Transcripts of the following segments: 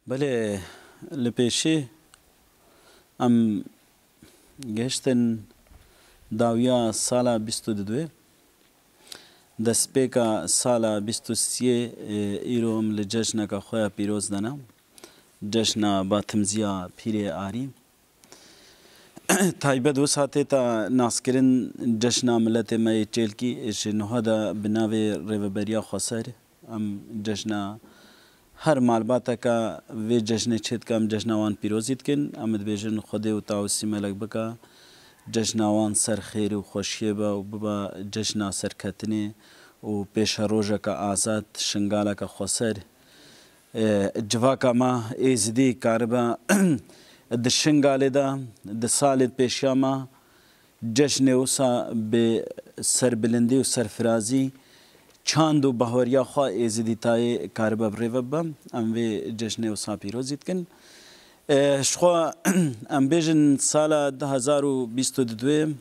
بله لپیشی ام گشتن داویا سالا 22 دسپیکا سالا 23 ایروم لجشن کا خویا پیروز دنا جشن با تمزیا پیر آری تایبه دو ساعته تا ناسکرین جشن ملت مای چیلکی شنوهادا بناوی ریوبریا خسر ام جشن هر معلومات کا وی جشن چت کم جشن وان پیروزیت کن امد بیجن خود و تاوسی ملک بکا جشن وان سر خیر و خوشیه با و ببا جشن سر کتنی و پیش روزه کا آزاد شنگالا کا خسر جواکا ما ایزدی کاربا د شنگاله دا د سال پیشاما جشن اوسا به سربلندی و سرفرازی چاند و بهوریا خوا ایزدی تای کاربا بریوبا ام وی جشن اوسا پیروزیت کن شخوا ام بیجن سال 2022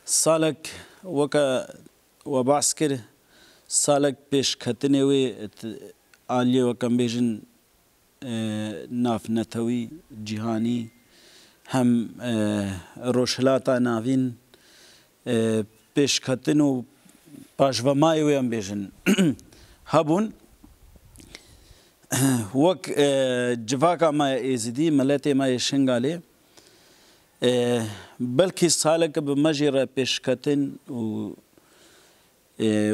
سالک وکا و بحث کر سالک پیش کتنی وی آلیه وکم بیجن ناف نتوی جهانی هم روشلاتا ناوین پیش کتن و پاشوامای وی هم بیجن هبون وک جواکا ما ایزدی ملت ما شنگاله بلکه سالک بمجر پیش کتن و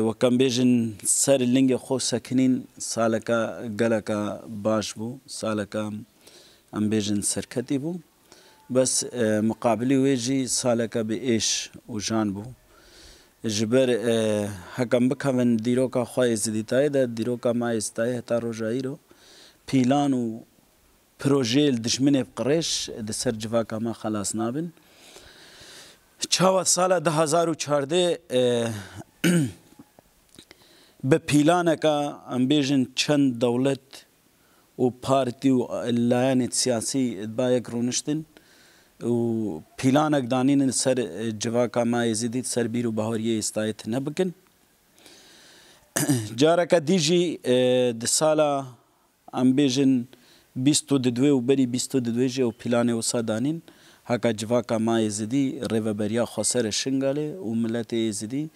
وکم بیجن سر لنگ خو سکنین سالکا گلکا باش بو سالکا ام بیجن سرکتی بو بس مقابلی ویجی سالکا به ایش و جان بو جبر حکم بکن دیروکا خواه زدیتای ده دیروکا ما استای هتا روژایی رو پیلان و پروژیل دشمن بقرش ده سر جواکا ما خلاص نابن چاوت سال 2014 به پیلانکا ام بیجن چند دولت و پارتی و لایان سیاسی باید رونشتن و پیلانک دانین سر جواکا ما ازیدید سر بیرو بهاریه استایت نبکن جارکا دیجی ده سالا ام بیجن 22 و بری 22 جه و پیلانه و سادانین حکا جواکا ما ازیدی ریوبریا خسر شنگاله و ملت ازیدی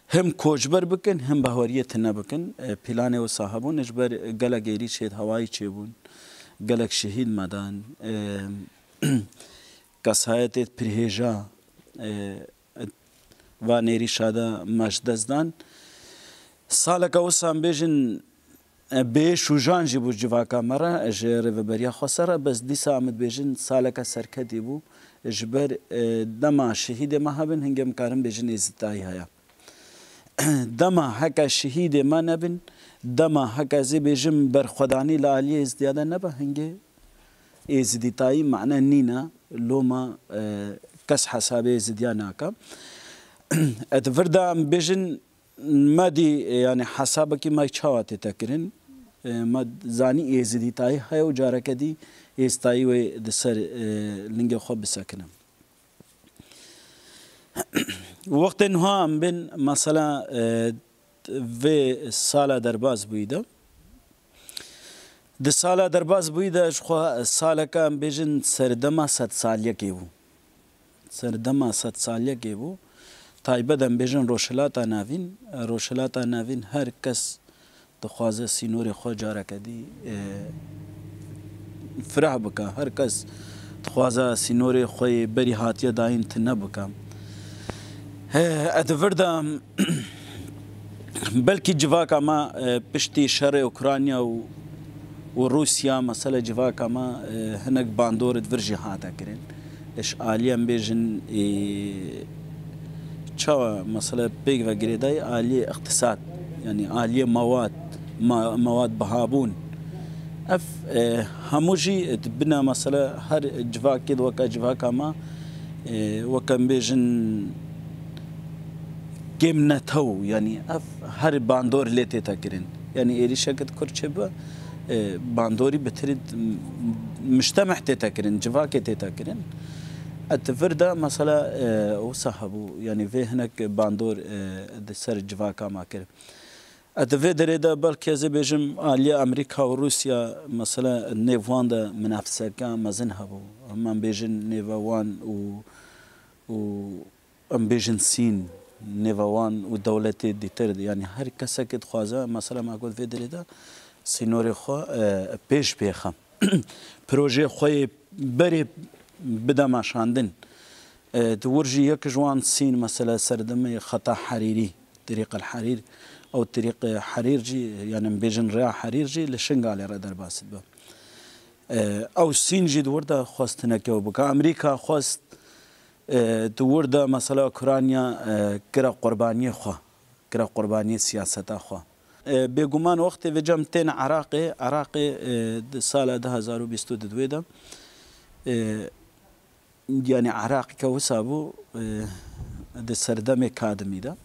هم کوچبر بکن هم بهاریت نبکن پلان و صاحبون اجبر گلک گیری شد هوایی چه بون گلک شهید مدان کسایت پرهیجا و نیری شاده مجدزدان سالک اوسام بیجن به شوجان جبو جواکا مرا جر و بریا خسره بس دیسا آمد بیجن سالک سرکتی بو اجبر دما شهید مهبن هنگم کارم بیجن ازتایی هیا دما حکا شهید ما نبن دما حکا زی بیجم برخودانی لالیه ازدیاده نبا هنگه ازدیتایی معنی نینا لوما کس حسابه ازدیا ناکا اتفردا بیجن ما دی یعنی حسابه که ما چاواتی تکرین ما زانی ازدیتایی های و جارکه دی ازدیتایی و دسر لنگ خواب بسکنم وقت انها هم بین مثلا و سال درباز بویده ده سال درباز بویده اشخوا سال که هم بیجن سردما 100 سالیه که بو سردما 100 سالیه که بو تایبه دم بیجن روشلاتا ناوین هر کس دخوازه سینور خو جاره کدی فرح بکا هر کس دخوازه سینور خوی بری هاتیه داین تنه بکا اتفردا بلکه جواکا ما پشتی شر اوکرانیا و روسیا مثلا جواکا ما هنک باندور ورجی هاتا کرن اش آلیم بیجن چا مثلا بیگ و گریدای آلی اقتصاد یعنی آلی مواد بهابون اف هموجی بنا مثلا هر جواکی وکا جواکا ما وکم بیجن كم نتو يعني هر باندور ليتي تاكرين يعني إيري شكت كرشبة باندوري بتريد مجتمع تاكرين جواكي تاكرين التفردا مثلا وصاحبو يعني في هناك باندور سر جواكا ماكر اتفه دري دا بلکه از بيجم آلية أمريكا وروسيا مثلا نيفوان دا منافسة كان مزن هبو هم بيجن نيفوان ام بيجن سين نيفوان ودولتي ديتر يعني هر كسا كد خوازا مثلا ما قلت في دري دا سينوري خو بيش بيخم بروجي خوي بري بدا ماشاندن تورجي يك جوان سين مثلا سردمي خطا حريري طريق الحرير او طريق حريرجي يعني بيجن ريا حريرجي لشنغالي ردر باسد با او سين جي دوردا خواستنا كيو بكا امريكا خواست دوردا مثلا اوكرانيا كرا قربانيه خو كرا قربانيه سياستا خو بيغمان وقت وجمتين عراقي سال 2022 دا يعني عراق كوسابو سردم كادمي دا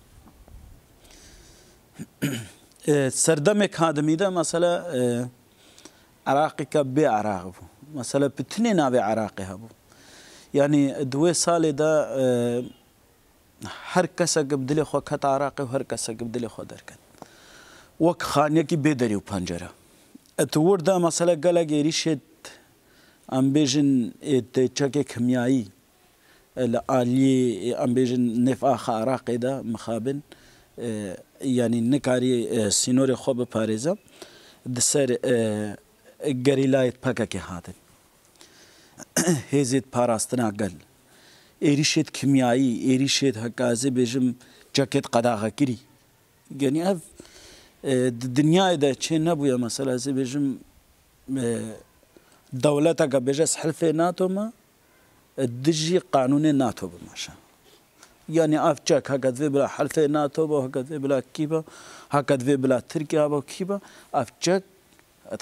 سردم كادمي دا مثلا عراقي كبي عراق مثلا بتنين ابي عراقي هبو يعني دوي سال دا هر كسا قبدلي خو كت عراقي وهر كسا قبدلي خو دركت وك خانيه كي بيدري وبنجره اتور دا مثلا قال غيريشت ام بيجن تشكي كيميائي الالي ام بيجن نفاخ عراقي دا مخابن يعني نكاري سينوري خوب باريزا دسر غريلايت باكاكي هاتن هزيت باراستنا قال ايريشت كيميائي ايريشت هكازي بيجم جاكيت قداغه كري يعني اف الدنيا دا تشي نبويا مثلا زي بيجم دولتك بجس حلف ناتو ما الدجي قانون ناتو بماشا يعني افجاك هكذا في بلا حلف ناتو وهكذا في بلا كيبا هكذا في بلا تركيا وكيبا افجاك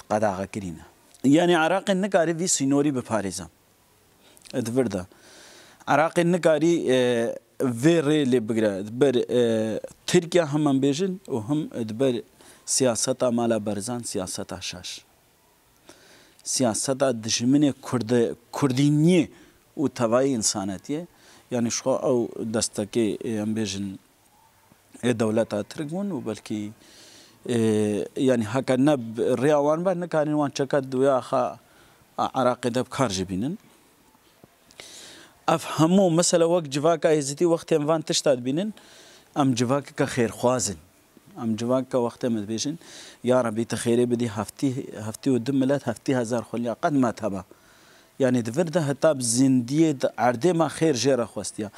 قداغه كرينا يعني عراق النكاري في سينوري بباريزا ادفردا عراق النكاري فيري اللي بقرا دبر تركيا هم بيجن وهم دبر سياسة مالا برزان سياسة شاش سياسة دشمن كردينية وتبعي إنسانية يعني شو أو دستكي هم بيجن دولة تركون وبلكي يعني هكذا الرياوان بعد نكارين وان شكد ويا خا عراق دب خارج بينن افهموا مثلا وقت جواكا يزتي وقت انفان تشتاد بينن ام جواكا كخير خوازن ام جواكا وقت مدبيشن يا ربي تخيري بدي هفتي ودملات هفتي هزار خليا قد ما تبا يعني دفرده هتاب زندية عردي ما خير جيرا خواستيا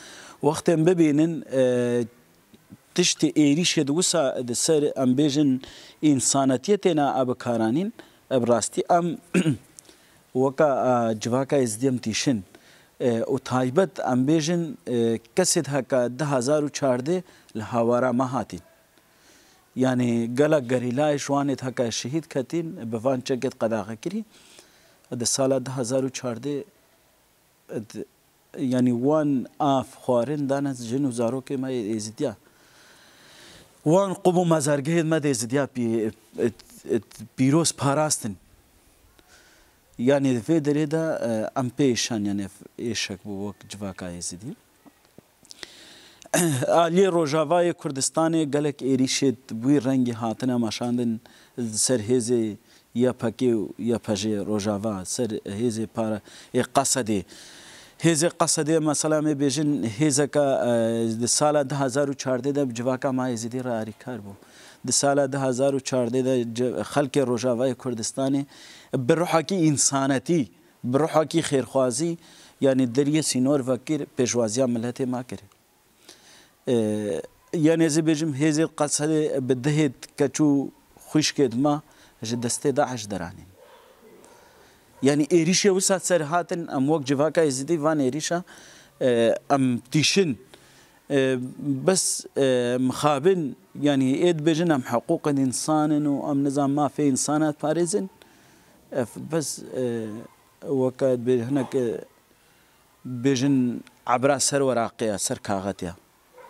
وقت ببينن تشتي ايريش دوسا دسر ام بيجن انسانيتنا ابكارانين ابراستي ام وكا جواكا يزديم تيشن وتايبت ام بيجن كسد هكا 2014 الهوارا ما هاتين يعني قال غريلا شوانت هكا شهيد كتين بفان چقت قداغه كري د سال 2014 يعني وان اف خوارن دانس جنو زارو که ما ازديا وان قبو مزارگه ما ازديا بيروس پاراستن يعني في دريدا ام بيشان يعني ايشك بو جواكا ازدي آلی روجاوای کردستانی گلک ایریشت بوی رنگی هاتنه ماشاندن سر هزی یا پکی یا پجی روجاوا سر هزی پارا قصدی هزی قصدی مثلا می بیجن هزی که سال 2014 ده جواکا ما ازدی را آریکار بو ده سال 2014 ده خلق روجاوای کردستانی بروحا کی انسانتی بروحا کی خیرخوازی يعني دريه سينور فكر بيجوازيا ملته ما كره يعني زي بيجم هذه القصه بدهت كچو خوش كد ما دسته داعش درانين يعني إيريشا وسات سرهاتن ام وق جواكا يزيدي فان إيريشا ام تيشن بس مخابن يعني ايد بيجن ام حقوق الانسان وام نظام ما في انسانات باريزن بس وقت هناك بيجن عبر سر ورقية سر كاغتيا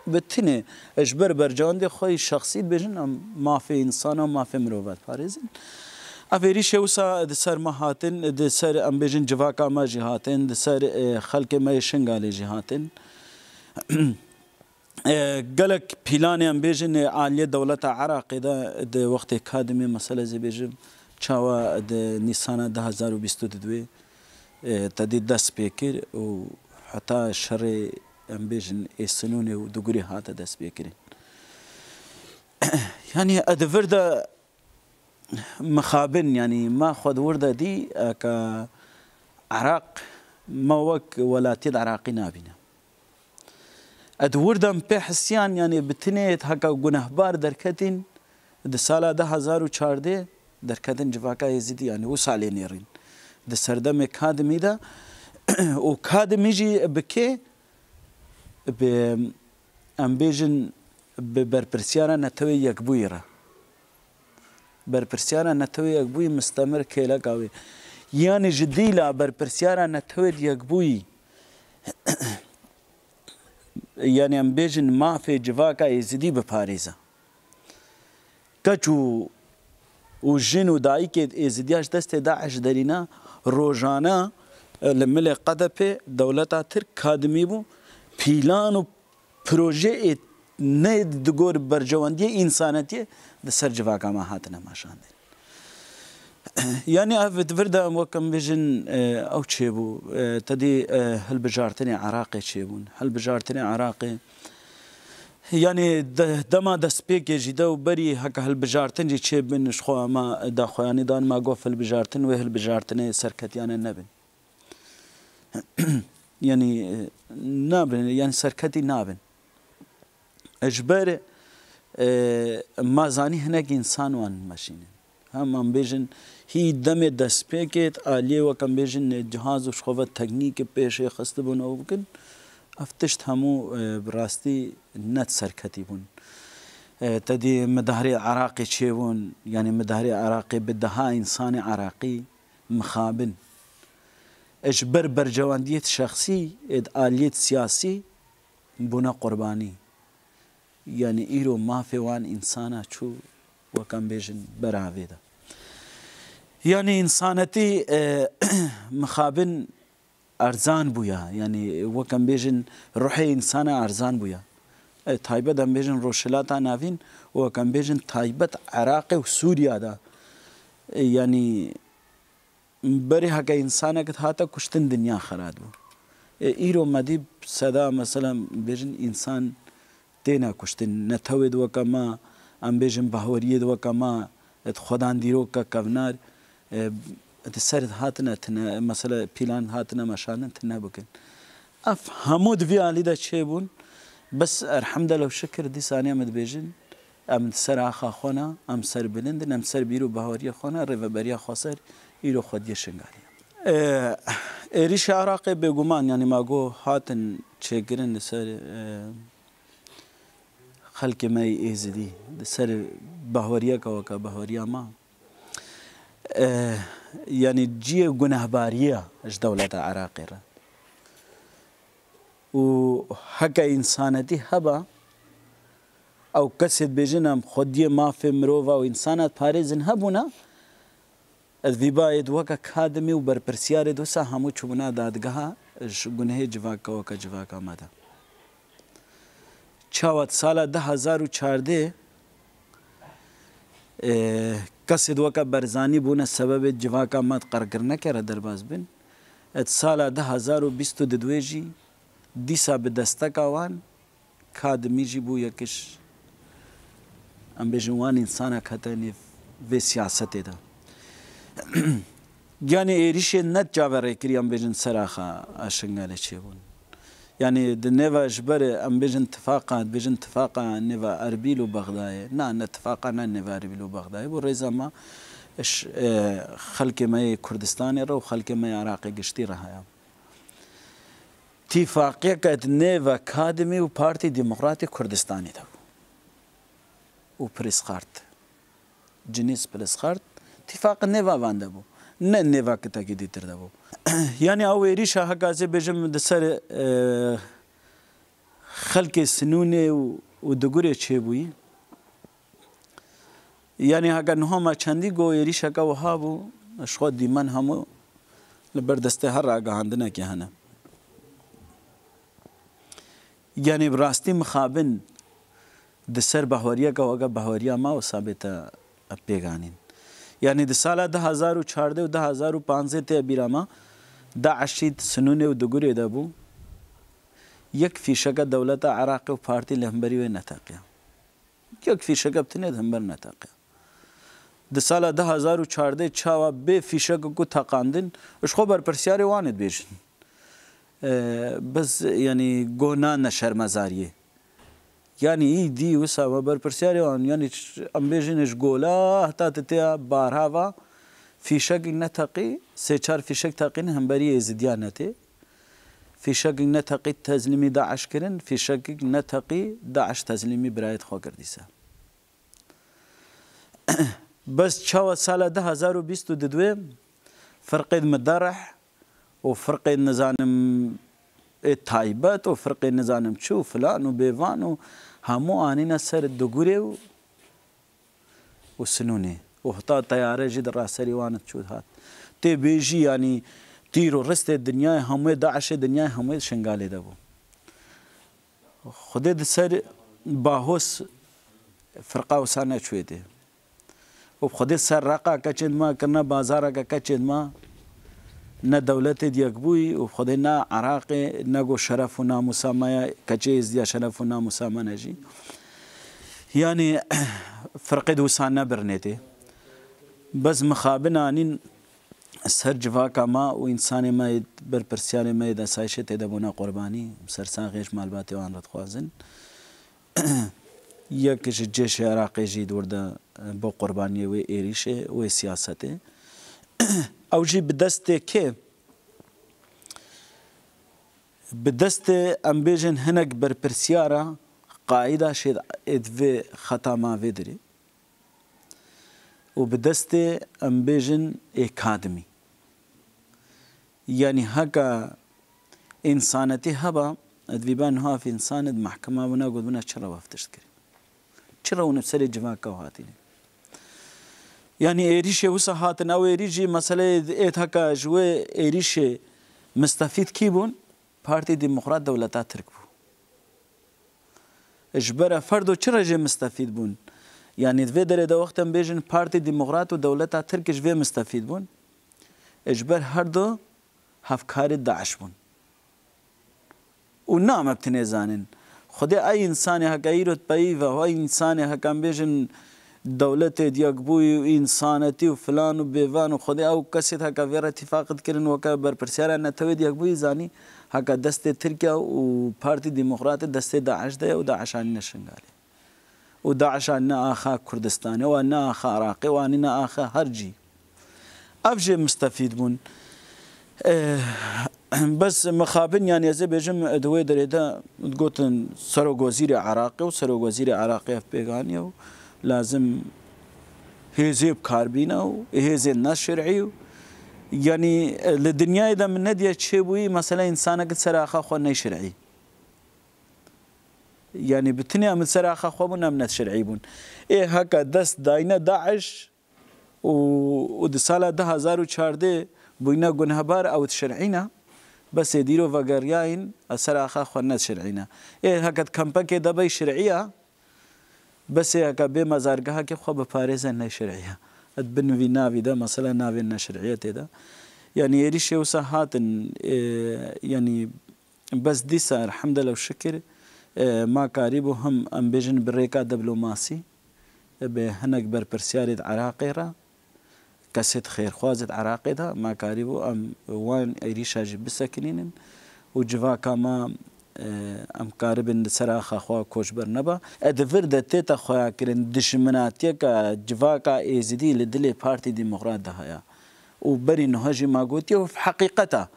بتني اجبر برجان دي خوي شخصي بيجن ما في انسان وما في مروفات باريزن افيريش وسا دسر مهاتن دسر ام بيجن جواكا ما جهاتن دسر خلق ما شنغالي جهاتن قالك بيلاني ام بيجن عالية دولة عراق ده وقت كادمي مسألة زي بيجن چاوا ده نيسان 2022 تدي دست بيكر و حتى شر ام بيجن السنوني ودقوري هاتا دست بيكرين يعني ادفردا مخابن يعني ما خد ورده دي كعراق موك ولا تيد عراقي نابنا ادوردم به حسيان يعني بتنيت هكا گنهبار دركتين د سالا 2014 دركتين جواكا يزيد يعني وسالي نيرين د سردم كادمي دا و كادمي جي بكي ب امبيجن ببرپرسیارا نتوی یک بوی را برپرسیارا نتوی یک بوی مستمر کیلا کاوی یعنی جدیلا برپرسیارا نتوی یک بوی یعنی ام بیجن مافی جواکا ایزدی بپاریزا کچو و جن و دایی که ایزدیاش دست داعش درینا روزانه لمل قدپه دولتا تر کادمی بو پیلان و پروژه نه دگور برجواندی انسانیتی د سر جواکا ما هاتنا ماشان يعني افت فردا وكم بيجن او تشيبو تدي هل بجارتني عراقي تشيبون هل بجارتني عراقي يعني دما دسبيك جدا وبري هكا هل بجارتني تشيبن شخو ما دا خواني دان ما قوف هل بجارتن وهل بجارتني سركت يعني النبن يعني نابن يعني سركتي نابن اجبر ما زاني هناك انسان وان ماشين هم بيجن هي دم دسبيكت عليه وكم بيجن جهاز وشخوة تكنيك بيش خست بون او بكن افتشت همو براستي نت سركتي بون تدي مدهري عراقي تشيبون يعني مدهري عراقي بدها انسان عراقي مخابن اجبر برجواندية شخصي آلية سياسي بنا قرباني يعني إيرو ما في وان إنسانا شو وكان بيجن براويدا يعني إنسانتي مخابن أرزان بويا يعني وكان بيجن روحي إنسانا أرزان بويا تايبة دم بيجن روشلاتا نافين وكان بيجن تايبة عراق وسوريا دا يعني بري هكا إنسانا كت هاتا كشتن دنيا خراد بو إيرو مديب صدا مثلا بيجن إنسان تینا کشتن نتوید وکما ام بیجن بهورید وکما خدان دیرو کا کونار سرد هاتنا تنا مثلا پیلان هاتنا مشان تنا بکن اف حمود في علي دا شيبون بس الحمد لله وشكر دي ثانيه مد بيجن ام سر اخا خونا ام سر بلند ام سر بيرو بهوري خونا ريفا بريا خسر يرو خد يشنغاري ريش عراقي بگمان يعني ماغو هاتن چگرن سر خلق ما يزدي سر بهوريا كوكا بهوريا ما يعني جي جنهبارية اش دولة عراقي وحكا إنسانتي هبا او كسد بجنم خديه ما في مروفا وإنسانات باريزن هبونا الذبايد وكا كادمي وبربرسياري دوسا همو چوبنا دادگاها گنه جواكا وكا جواكا مادا چاوت سالا 2014 كسد وكا برزاني بونا سبب جواكا ماد قرقر نكره درباز بن ات سالا 2022 جي ديسا بدستكا وان كادمي جي بو يكش ام بجوان انسانا كتاني في سياسته ده يعني ايريش نت جاوري كريام بجن سراخا اشنغاله چيبون يعني دنيفا جبر ام بجن اتفاقا نيفا اربيل وبغداد نا اتفاقا نيفا اربيل وبغداد وريزا ما اش خلق ما كردستان رو خلق ما عراقي قشتي رها اتفاقيه كانت نيفا كادمي وبارتي ديمقراطي كردستاني ده وبريسخارت جنيس بريسخارت اتفاق نيفا باندبو نه نيفا كتاكي دي تردبو يعني او ريشا هكا بجم دسر خلق سنونه ودغوري چيبوي يعني هكا نهما چندي گو ريشا کا وهابو شخو ديمن همو لبردسته هر راگه عندنا كي هنا يعني براستی مخابن دسر بهوریه که وگه بهوریه ما و ثابت پیگانین يعني د سال 2014 و 2015 ته بیراما داعشید سنونه و دگوری دابو یک فیشک دولت عراق و پارتی لهمبری و نتاقیا یک فیشک بتنید همبر نتاقیا د سال 2014 چاوا به فیشک کو تقاندن اش خبر پرسیاری واند بیشن بس يعني گونا نشر مزاریه يعني ايدي وسا بر برسياريون يعني ام بيجينش قولا حتى تتيا بارهاوا في شق نتقي سيشار في شق تقين هم بري زديانتي في شق نتقي تزليمي داعش كرن في شق نتقي داعش تزليمي برايت خو كرديسا بس شاو سال 2022 فرق مدرح وفرق نظام التايبات وفرق نظام شو فلان وبيفان همو آنينا سر الدقوري والسنوني وحطا طيارة جد راسري وانت شو هات تي بيجي يعني تيرو رست الدنيا همو داعش الدنيا همو شنغالي دابو خدي سر باهوس فرقة وسانة شويته وبخدي سر رقا كچد ما كنا بازارا كچد ما نه دولت دیگبوی و خود نه عراق نگو شرف و ناموسامه کچیز یا شرف و ناموسامه نجی یعنی فرق دوسان نبرنیته بس مخابن آنین سر جواکا ما و انسان ما بر پرسیان ما دا سایشه تیدا بونا قربانی سرسان غیش مالباتی وان رد خوازن یکش جیش عراقی جید ورده با قربانی و ایریشه و سیاسته او جي بدست كي بدست ام بيجن هنك بر برسيارة قاعدة شد ادفي خطا ما فيدري وبدست ام بيجن اكاديمي يعني هكا انسانتي هبا ادفي بان ها في انسان محكمة ونا قد بنا شرا وافتشكري شرا ونفسري جماعة وهاتيني يعني ايريشي وسا هاتن او ايريجي مسألة ايت هكا جوه ايريشي مستفيد كيبون بارتي ديمقراط دولتا تركبو اجبرا فردو چرا جي مستفيد بون يعني في دره دا وقتم بيجن بارتي ديمقراط و دولتا تركش في مستفيد بون اجبر هر دو هفكار داعش بون و نام بتنزانن خود اي انسان هكا ايروت بايفا و اي انسان هكا بيجن دولت دیگبوی و انسانتی و فلان و بیوان و خودی او کسی تا که ویر اتفاقت کرن و که بر پرسیاره نتوی دیگبوی زانی هکا دست ترکیه و پارتی ديمقراطي دست داعش ده و داعش آنی نشنگالی و داعش آنی آخا کردستانی و آنی آخا عراقی و آنی آخا هرجی افجه مستفید بون بس مخابن يعني ازي بيجم دوي دريدا تقولن سرو وزير عراقي وسرو وزير عراقي في بيغانيا لازم هيزي بكاربينا وهيزي الناس شرعي يعني للدنيا اذا من نديه تشبوي مثلا انسان قد سراخه خو ني شرعي يعني بتنيا من سراخه خو من شرعي بون ايه هكا دست داينا داعش و سال 2014 بوينا گنهبار او شرعينا بس يديروا فقرياين السراخه خو شرعينا ايه هكا كمبكي دبي شرعيه بس هكا بمزارقها كيف خو بباريس ان شرعيه ادبن في نافي ده مثلا نافي شرعيه ده يعني يريش وسهات يعني بس دي صار الحمد لله والشكر ما قريبو هم ام بيجن بريكا دبلوماسي بهنك بر برسياري عراقي را كاسيت خير خوازت عراقي ده ما قريبو ام وان يريشا بسكنين وجفا كما ام قاربن سراخ خو كوشبر نبا ادفر د تيتا خو كرن دشمناتيا کا جفا کا ازدي لدلي بارتي ديمقراط ده وبري نهجي ما قلت في حقيقته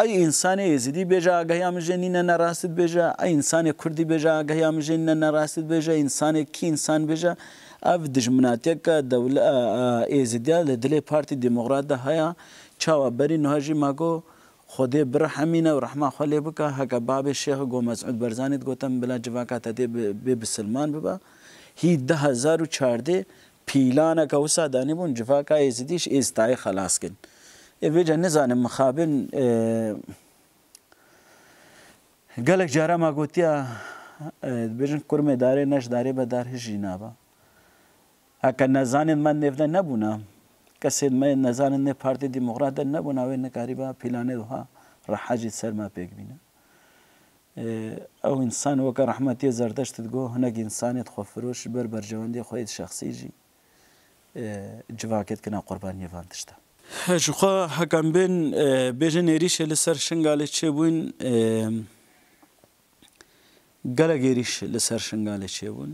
اي انسان يزيدي بيجا قيام جنين نراست بيجا اي انسان كردي بيجا قيام جنين نراست بيجا انسان كي انسان بيجا اف دجمناتيك دوله يزيدي لدلي بارتي ديمقراط ده هيا تشاو بري نهجي ماغو خدي برحمينا ورحمه خلي بك هكا باب الشيخ جو مسعود برزاني قوتم بلا جواكات دي بسلمان ببا هي 2014 پیلانه که وسا دانی بون جفاکا ازدیش استای خلاص کن. اویجا نزانم مخابن gelek cara ma gotiya dibêjin kurmê darê neş darê be dar hijî naba. Heke nezanên me nêv de nebûna, kesên me nezanin nê Partî Demokrat de nebûna wê nikarîba pîlanê wiha reha jî ser me pêk bîne. Ew însan weke Rehmetiyê Zerdeşt digot hinek însanê xwefiroş ji ber bercewendiyê xwe şexsî jî civakê dikine qurbaniyê van tişta. Ji xwe hekam bên bêjin êrişê li ser Şingalê çêbûn gelek êrîş li ser Şingalê çêbûn.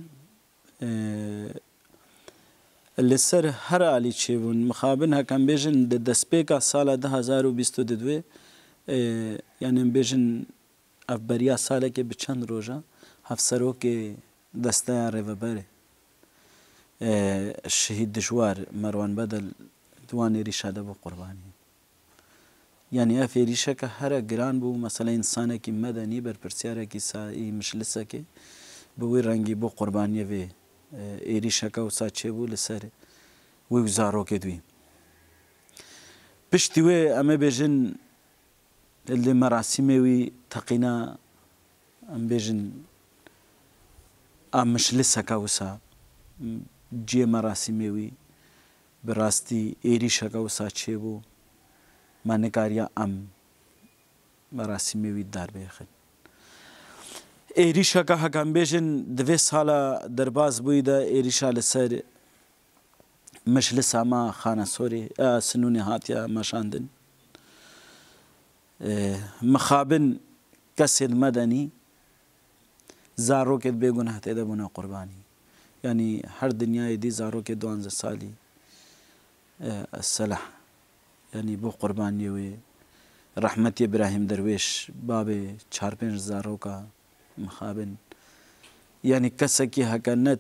Li ser her alî çêbûn mixabin hekam bêjin di destpêka sala 2022 yani bêjin ev beriya salekê bi çend roja hevserokê desteya Rêveberê şehîd dijwar Merwan Bedel di wan êrîşa de bû qurbanî. Yani ev êrîşeke here giran bû mesela însanekî medenî berpirsiyarekî sayî mişlisekê bi wê rengî bû qurbaniyê vê êrîşeke wisa çêbû li ser wê zarokê dîwî. Piştî wê em ê bêjin li merasîmê wî teqîna em bêjin a mişliseka wisa ciyê merasîmê wî bi rastî êrîşeke wisa çêbû me nikariya em merasîmê wî darbêxin. Êrîşeke hekam bêjin di vê sala derbas bûyî de êrîşa li ser mişlisa me Xanesorê Sinûnê hatiye meşandin. Mixabin kesên medenî zarokê bêgunih tê de bûne qurbanî. Yani her dinyayê dî zarokê 12 salî Selah yani bû qurbaniyê wê Rehmetiyê Birahîm Derwêş bavê 4-5 zaroka mixabin yani kesekî heke net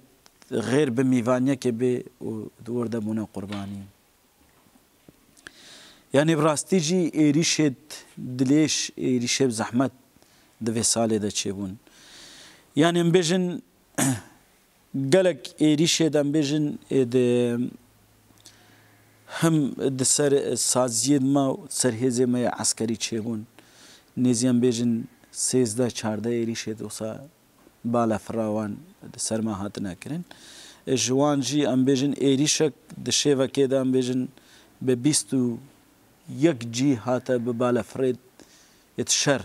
غêr bi mîvaniyekê bê û di wir de bûne qurbanî. Yani bi rastî jî êrîşê dilêş êrîşê bi zehmet di vê salê de çêbûn. Yani em bêjin gelek êrîşê de em bêjin hem di ser saziyê me û serhêzê me yê eskerî çêbûn. Nêzî em bêjin 13-14 êrîşê wisa balafira wan di ser me hatine kirin. Ji wan jî em bêjin êrîşek di şêvekê de em bêjin bi 21 cî hate bi balafirê şer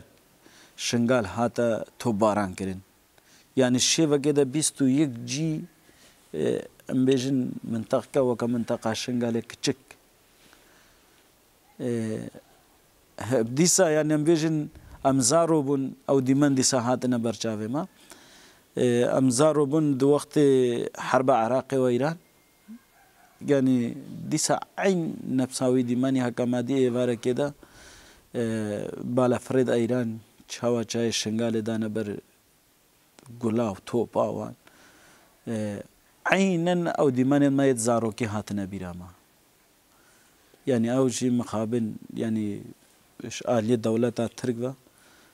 Şingal hate topbaran kirin. Yani şêvekê de 21 cî em bêjin mintaqeke weke mintaqa Şingalê kiçik. Dîsa yani em bêjin em zaro bûn ew dîmen dîsa hatine berçavê me. Em zaro bûn di wextê herba Iraqê û Îran. Yani dîsa eyn nefsa wî dîmenî heke me dî êvarekê de balafirê de Îran çawa çayê Şingalê dane ber gulav topa wan. Aynen ew dîmenên me yê zarokî hatine bîra me. Yani ew jî mixabin yani aliyê dewleta Tirk ve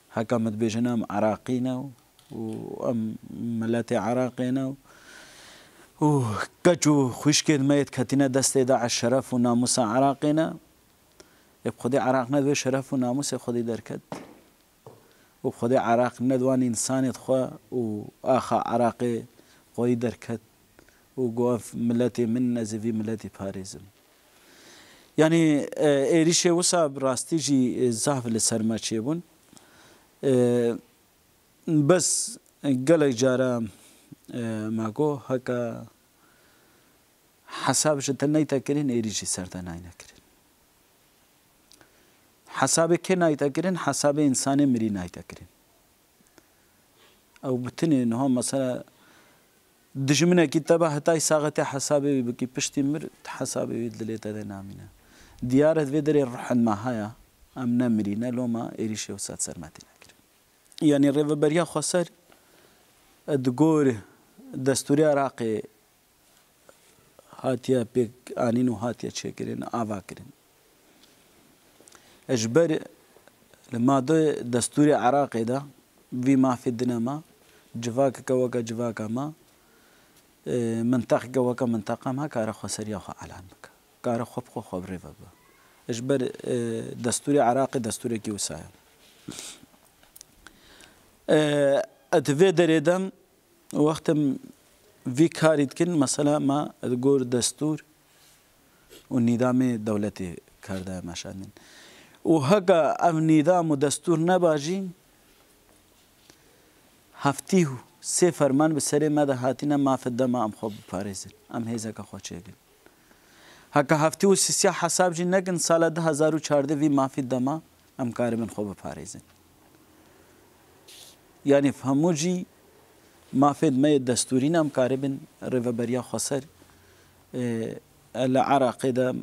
heka me dibêjin em Iraqî ne û em miletê Iraqê ne û keç û xwîşkên me yê ketîne destê Daeş şeref û namusa Iraqê ne ê bi Xwedê Iraq ne divê şeref û namusê Xwedê derket û bi Xwedê Iraq ne di wan însanê xwe û axa Iraqê xwedî derket û got ev miletê min ez ê vî miletê parêzim. Yani êrîşê wisa bi rastî jî zav li ser me çêbûn. Bes gelek cara me got heke hesab ji te neyte kirin êrî jî ser te nayne kirin. Hesabê kê nayte kirin? Hesabê însanê mirî nayte kirin. Ew bi tinê niha mesela dijminekî te be hetay saxetê hesabê wî bikî piştî mir hesabê wî dilê te de namîne. Diyar et vê derê ruhin me heye em nemirîne lo me êrîşê wisa ser me tê nekirin. Yani Rêveberiya Xweser di gor destûrê Iraqê hatiye pêk anîn û hatiye çêkirin ava kirin. Ji ber li madeyê destûrê Iraqê de vî mafê dine me civakeke weke civaka me mintaqeke weke mintaqa me kare xweseriya xwe elan bike. Kare xwe bi xwe xwe birêve bibe. Ji ber destûrê Iraqê destûrekî wisa ye. اتفي دريدم وقتم في كاريد كن مثلا ما تقول دستور والنظام الدولتي كاردا مشانين وهكا ام نظام ودستور نباجي هفتيه سه فرمان بسره مده هاتینا ما فدا ما ام خوب پاريزن ام هيزا کا خوچيگن هكا هفتيه سياسي حساب جي نگن سال 2014 وي ما فدا ما ام كارمن خوب پاريزن يعني فهمو جي ما فد ما دستورين ام كاربن ريفبريا خسر العراق ده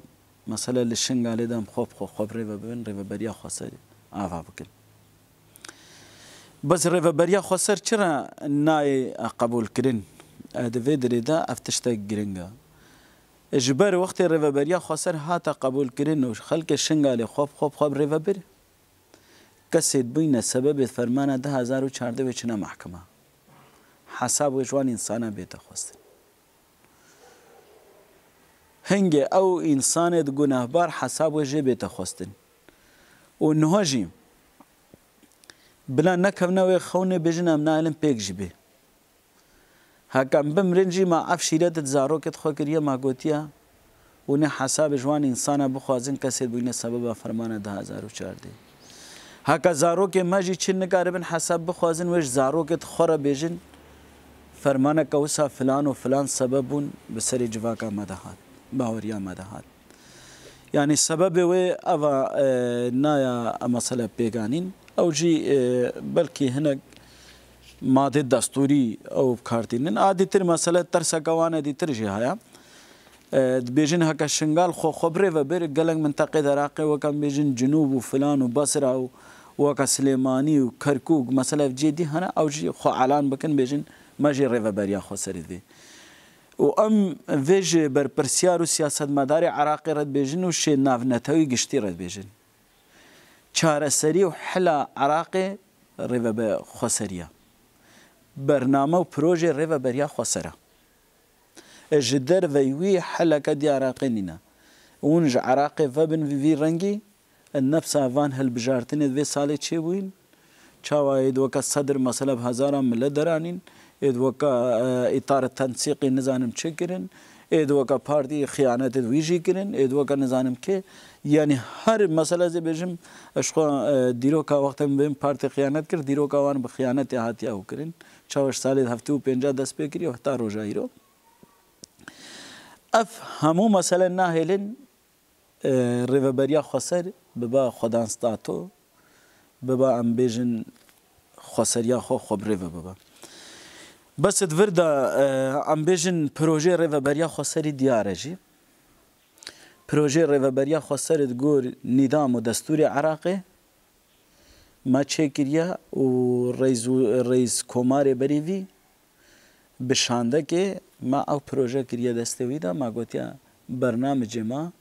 مثلا للشنغالي ده خوب ريفبريا خسر آفا بكن بس ريفبريا خسر چرا ناي قبول كرين ادفي دريدا افتشتا گرنگا اجبار وقت ريفبريا خسر هاتا قبول كرين و خلق الشنغالي خوب ريفبر كسيد بين سبب فرمان 2014 وچنا محكمة حساب وجوان انسانا بيتا خواستن هنگه او انسان گناهبار حساب وجه بيتا خواستن و نهاجي بلا نكفنا ويخونه بجنا من علم بيك جبه هكام بمرنجي ما افشيرت زاروكت خوكريا ما قوتيا ونه حساب جوان انسان بخوازن كسيد بين سبب فرمان 2014 هكا زاروك ماجي چن قاربن حساب بخوازن وش زاروكت خورا بيجن فرمانه كوسا فلان وفلان سبب بسري جواكا مدهات باوريا مدهات يعني سبب و أفا نايا مسألة بيغانين أو جي بلكي هناك ماده دستوري أو بكارتين عادي تر مسألة ترسا قوانا دي ترجي هيا بيجن هكا شنغال خبري وبر قلق منطقة عراقي وكان بيجن جنوب وفلان وبصرة وكا سليماني وكركوك مسألة جدي هنا أو جي خو علان بكن بيجن ماجي ريفا بريا خسرت في وام فيج بربرسيار وسياسة مدار عراقي رد بيجن وشي ناف نتوي قشتي رد بيجن چار سري وحلا عراقي ريفا خسريا برنامه وبروجي ريفا بريا خسرة الجدر فيوي حلا كدي عراقي نينا ونج عراقي فبن في رنجي النفس افان هالبجارتين في سالي تشيبوين شاوايد وكا صدر مسألة بهزارة من درانين إذ وكا إطار التنسيقي نظام تشكرن إذ وكا بارتي خيانات ويجي كرن إذ وكا نظام كي يعني هر مسألة زي بيجم أشخوا ديروكا وقت بين بارتي خيانات كر ديروكا وان بخيانات هاتيا هو كرن شاوش سالي هفتو بينجا دس بكري وحتا روجايرو اف همو مسألة ناهلن ريفبريا خسر ببا خدان ستاتو ببا ام بيجن خسريا خب ريفا ببا بس تفردا ام بيجن بروجي ريفبريا خسري ديارجي بروجي ريفبريا خسر تقول نظام ودستوري عراقي ما تشكريا ورئيس كوماري بريفي بشانده که ما او پروژه کریه دستوی دا ما گوتیا برنامج ما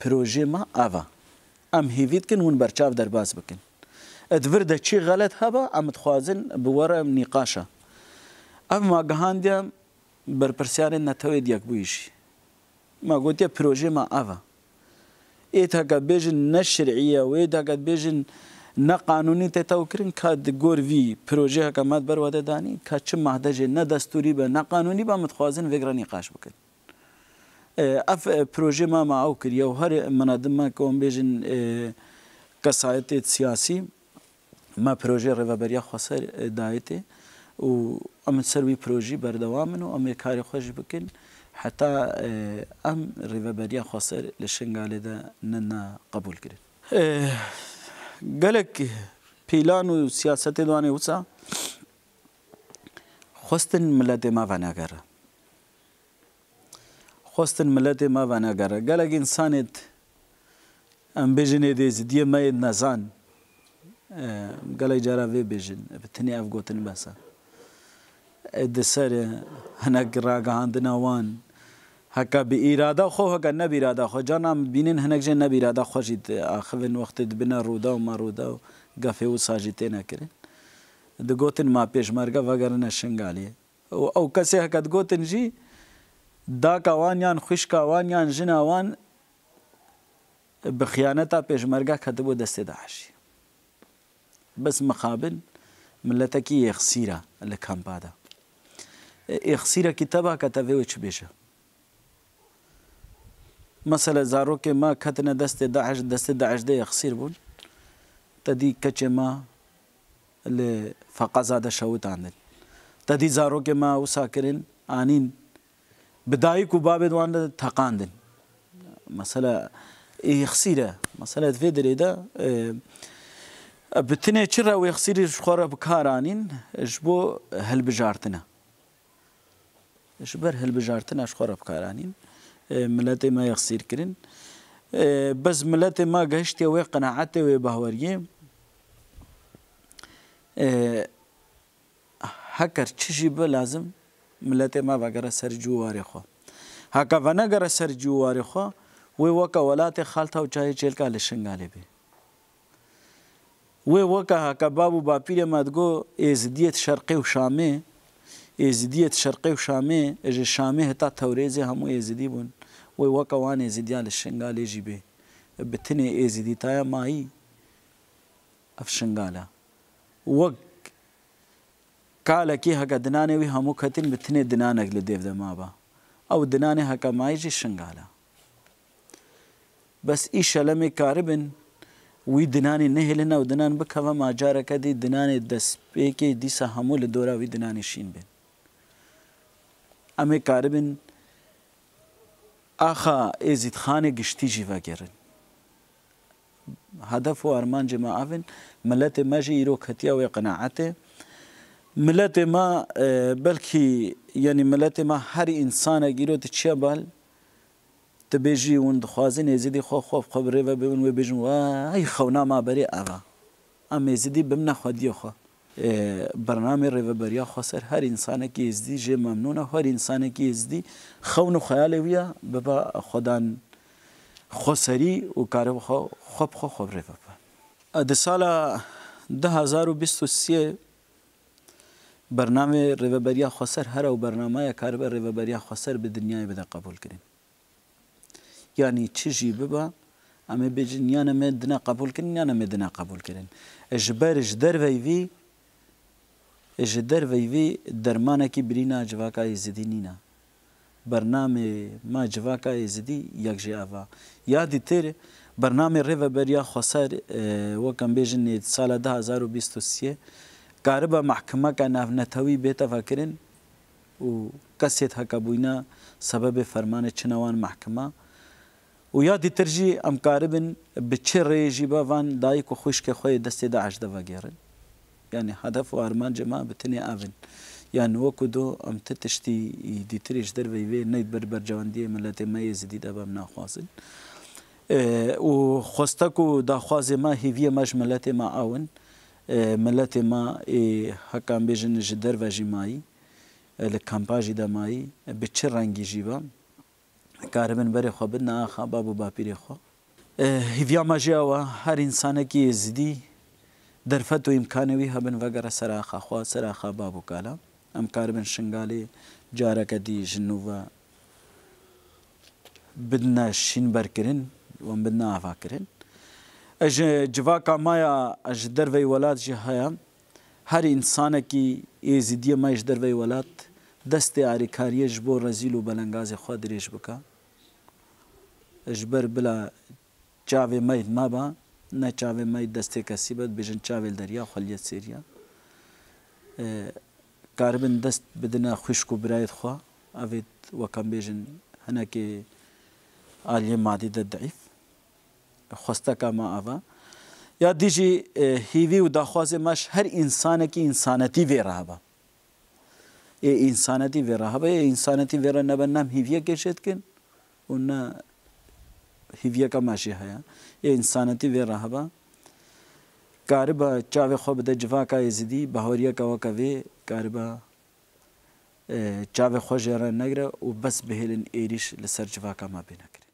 پروژه ما آوا ام هیوید کن ون برچاو در باز بکن ادور ده چی غلط هبا ام تخوازن بوره نقاشا ام ما گهاندیم بر پرسیار نتوی دیگ بویشی ما گوتیا پروژه ما آوا ایت هکا بیجن نشرعیه و ایت هکا بیجن نه قانونی تتوکرین کاد گور وی پروژه حکومت بر وده دانی که چه مهدجه نه دستوری به نه قانونی با متخوازن وگرا نقاش بکن اف پروژه ما معو کریه و هر منادم ما کم بیجن کسایت سیاسی ما پروژه ريفبريا خسر دایته و ام سروی پروژه بردوامن و ام کاری خوش بکن حتى ام ريفبريا خسر لشنغال ده ننا قبول کرد قالك بيلان وسياسة دواني وسا خوستن ملت ما فناگره خوستن ملت ما فناگره قالك إنسانت ام بيجن ديز دي ما نزان قالك جارا في بيجن بتني أفقوتن بسا الدسر هناك راقا عندنا وان هكا بإرادة خو هكا نبي إرادة خو جانا بينين هناك جن نبي إرادة خو جيت آخرين وقت بنا رودا وما رودا وقافي وساجتين كرين دقوتن ما بيش مرقا وغرنا شنغالية أو كسي هكا دقوتن جي داكا وان يان خشكا وان يان جنا وان بخيانتا بيش مرقا كتبو دست داعشي بس مقابل ملتکی یخسیره لکامپا دا یخسیره کتابه کتابه و چه بیشه مثلا زاروک ما کتن دست داعش ده یخسیر بون تدی کچ ما لفقزاده شوت عندن تدی زاروک ما وسا کرن آنین بداية كوبابد وانا تقاندن مثلا يخسيره مثلا تفيدري ده بتني تشرا ويخسير شخورة بكارانين جبو هالبجارتنا جبر هالبجارتنا شخورة بكارانين ملاتي ما يخسير كرن بس ملاتي ما قهشتي وقناعتي وبهوريه هكر تشي لازم ملت ما وگره سر جواری خو هکا و نگره سر جواری خو وی وکا ولات خالتا و چای چیل کا لشنگالی بی وی وکا هکا بابو باپیر مدگو ازدیت شرقی و شامی ازدیت شرقی و شامی اج شامی هتا توریزی همو ازدی بون وی وکا وان ازدیا لشنگالی جی بی بتنی ازدی تایا مایی افشنگالا وک قال كي هكا دناني وي همو كتن بتني دنانك لديف ده مابا او دناني هكا مايجي شنغالا بس ايش لمي كاربن وي دناني نهلنا ودنان بكوا ما جارك دي دناني دس بيكي دي همو لدورا وي دناني شين بن امي كاربن اخا ازيد خاني قشتي جيفا جرن هدف و ارمان جماعه ملت ماجي يرو كتيا وقناعته ملت ما بلكي يعني ملت ما هر انسان گیرو تشیا بال تبيجي وند خوازن يزيدي خوف خبره و بون و بيجن واي خونا ما بري اوا ام يزيدي بمنا خدي خو برنامج ريفبريا خسر هر انسان کی يزدي جه ممنونه هر انسان کی يزدي خون خيال ويا بابا خدان خسري و کار خو خبره و د سال 2023 برنامج ريفبريا خسر هر او برنامه کار به ريفبريا خسر به دنیای بده قبول کریم يعني تشجي ببا اما بيجن يانا مدنا قبول كن يانا مدنا قبول كن اجبر اجدر ويفي اجدر ويفي درمانه كي برينا جواكا يزدينينا برنامج ما جواكا يزدي يكجي افا يادي تر برنامج ريفبريا خسر وكم بيجن سال 2023 كاربا محكمه كان نتوي بيتا فاكرين وكسيت هكابوينا سبب فرمان چنوان محكمه ويادي ترجي ام كاربن بتشري جيبا فان دايكو خوشك خوي دستي داعش دفا جيرن يعني هدف وارمان جماعة بتني افن يعني وكدو ام تتشتي دي تريش در في نيد بربر جواندية ملاتي ما يزدي دابا منا خواصل وخوستكو دا خوازي ما هيفيا ماج ملاتي ما اون ملاتي ما هكام بيجن جدر و جماعي الكامباجي دا ماي بتشر رنگي جيبا كاربن بري خو بدنا اخا بابو باپيري خو هيفيا ماجيا هر انسان كي يزدي درفتو امكانوي هبن وغير سراخا خو سراخا بابو كالا ام كاربن شنغالي جارك دي جنوبا بدنا شين بركرن وم بدنا افاكرن اج جواكا مايا اج دروي ولاد جهايا هر انسان كي يزدي ما اج دروي ولاد دست عریکاری جبو رزیل و بلنگاز خود ریش بکا اجبر بلا چاوی مید ما با نه چاوی مید دست کسی بد بجن چاوی دریا خلیت سیریا کاربن دست بدنا خوشکو برایت خوا اوید وکم بجن هنه که آلیه معدی ضعیف خوسته که ما آوا یا دیجی هیوی و داخواز ماش هر انسان کی انسانتی وی راه با انسانتی و رهبه انسانتی و نبنم هیویه کشید کن اون هیویه کا ماشی هیا انسانتی و رهبه کاربا چاو خوب د جوا کا ازدی بهوریا کا وکوی کاربا چاو خوجره نگره و بس بهلن ایریش لسر جوا کا ما بینکر